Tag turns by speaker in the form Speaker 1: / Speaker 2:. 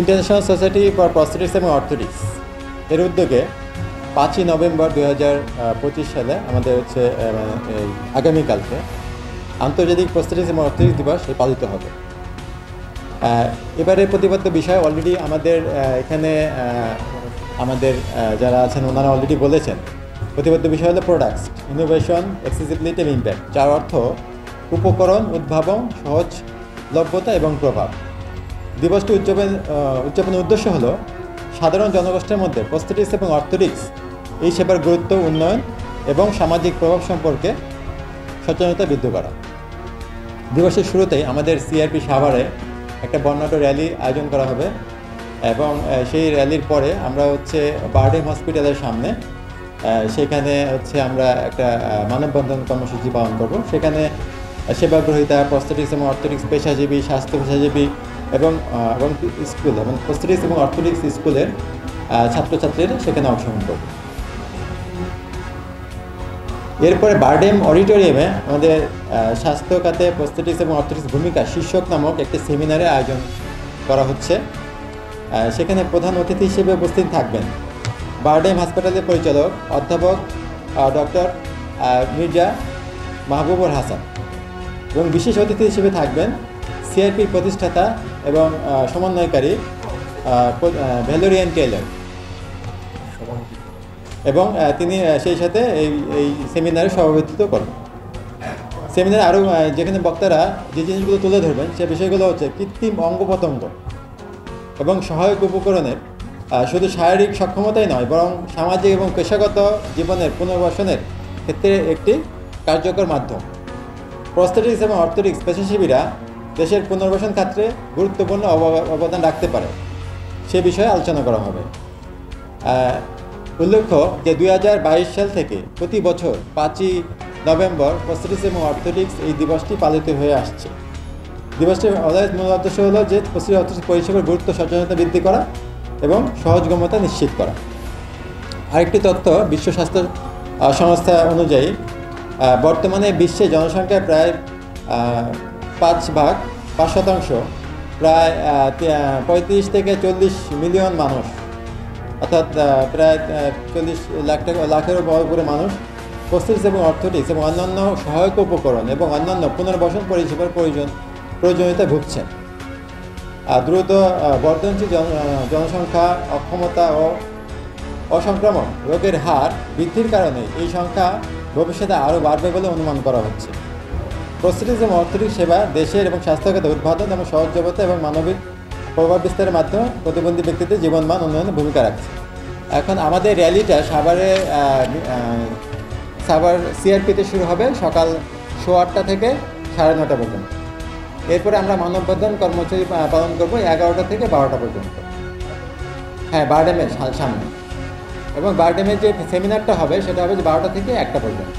Speaker 1: International society for prosthetics এবং orthotics এর উদ্যোগে 5ই নভেম্বর 2025 সালে আমাদের হচ্ছে আগামীকালকে আন্তর্জাতিক প্রস্থেটিক্স এবং অর্থোটিক্স দিবস পালিত হবে। এবারে প্রতিপাদ্য বিষয় অলরেডি আমাদের এখানে আমাদের যারা আছেন ওনারা অলরেডি বলেছেন। প্রতিপাদ্য বিষয় হলো প্রোডাক্টস, ইনোভেশন, অ্যাক্সেসিবিলিটি এবং ইম্প্যাক্ট, যার অর্থ উপকরণ, উদ্ভাবন, সহজলভ্যতা এবং প্রভাব। দিবসটি উদযাপনের উদ্দেশ্য হলো সাধারণ জনগোষ্ঠীর মধ্যে প্রস্থেটিক্স এবং অর্থোটিক্স এই সেবার গুরুত্ব, উন্নয়ন এবং সামাজিক প্রভাব সম্পর্কে সচেতনতা বৃদ্ধি করা। দিবসের শুরুতেই আমাদের সিআরপি সাভারে একটা বর্ণাঢ্য র্যালি আয়োজন করা হবে এবং সেই র্যালির পরে আমরা হচ্ছে বারডেম হসপিটালের সামনে সেখানে হচ্ছে আমরা একটা মানববন্ধন কর্মসূচি পালন করব। সেখানে সেবাগ্রহীতা, প্রস্থেটিক্স এবং অর্থোটিক্স পেশাজীবী, স্বাস্থ্য পেশাজীবী এবং স্কুল এবং প্রস্থেটিক্স এবং অর্থোটিক্স স্কুলের ছাত্রছাত্রীরা সেখানে অংশগ্রহণ করবে। এরপরে বারডেম অডিটোরিয়ামে আমাদের স্বাস্থ্য খাতে প্রস্থেটিক্স এবং অর্থোটিক্স ভূমিকা শীর্ষক নামক একটি সেমিনারের আয়োজন করা হচ্ছে। সেখানে প্রধান অতিথি হিসেবে উপস্থিত থাকবেন বারডেম হাসপাতালের পরিচালক অধ্যাপক ডক্টর মির্জা মাহবুবুর হাসান এবং বিশেষ অতিথি হিসেবে থাকবেন সিআরপির প্রতিষ্ঠাতা এবং সমন্বয়কারী ভ্যালোরিয়ান টেইলর এবং তিনি সেই সাথে এই সেমিনারে সভাপতিত্ব করবেন। সেমিনারে আরও যেখানে বক্তারা যে জিনিসগুলো তুলে ধরবেন সে বিষয়গুলো হচ্ছে কৃত্রিম অঙ্গ প্রত্যঙ্গ এবং সহায়ক উপকরণের শুধু শারীরিক সক্ষমতাই নয়, বরং সামাজিক এবং পেশাগত জীবনের পুনর্বাসনের ক্ষেত্রে একটি কার্যকর মাধ্যম। প্রস্থেটিক্স এবং অর্থোটিক্স পেশাজীবীরা দেশের পুনর্বাসন ক্ষেত্রে গুরুত্বপূর্ণ অবদান রাখতে পারে, সে বিষয়ে আলোচনা করা হবে। উল্লেখ্য যে 2022 সাল থেকে প্রতি বছর 5ই নভেম্বর প্রস্থেটিক্স এবং অর্থোটিক্স এই দিবসটি পালিত হয়ে আসছে। দিবসটির মূল উদ্দেশ্য হলো যে প্রস্থেটিক্স অর্থোটিক্স পরিষেবার গুরুত্ব, সচেতনতা বৃদ্ধি করা এবং সহজগম্যতা নিশ্চিত করা। আরেকটি তথ্য, বিশ্ব স্বাস্থ্য সংস্থা অনুযায়ী বর্তমানে বিশ্বে জনসংখ্যার প্রায় 5% প্রায় 35 থেকে 40 মিলিয়ন মানুষ, অর্থাৎ প্রায় 40 লাখের উপরে মানুষ প্রস্থেটিক্স এবং অর্থোটিক্স এবং অন্যান্য সহায়ক উপকরণ এবং অন্যান্য পুনর্বাসন পরিষেবার প্রয়োজনীয়তা ভুগছেন। দ্রুত বর্ধনশীল জনসংখ্যা, অক্ষমতা ও অসংক্রামক রোগের হার বৃদ্ধির কারণে এই সংখ্যা ভবিষ্যতে আরও বাড়বে বলে অনুমান করা হচ্ছে। প্রস্থেটিক্স এবং অর্থোটিক্স সেবা দেশের এবং স্বাস্থ্যখাতে উদ্ভাবন এবং সহজলভ্যতা এবং মানবিক প্রভাব বিস্তারের মাধ্যমে প্রতিবন্ধী ব্যক্তিদের জীবনমান উন্নয়নে ভূমিকা রাখছে। এখন আমাদের র্যালিটা সাভার সিআরপিতে শুরু হবে সকাল 8:15 থেকে 9:30 পর্যন্ত। এরপরে আমরা মানববন্ধন কর্মসূচি পালন করব 11টা থেকে 12টা পর্যন্ত। হ্যাঁ, বারডেমের সামনে, এবং বারডেমের যে সেমিনারটা হবে সেটা হবে 12টা থেকে 1টা পর্যন্ত।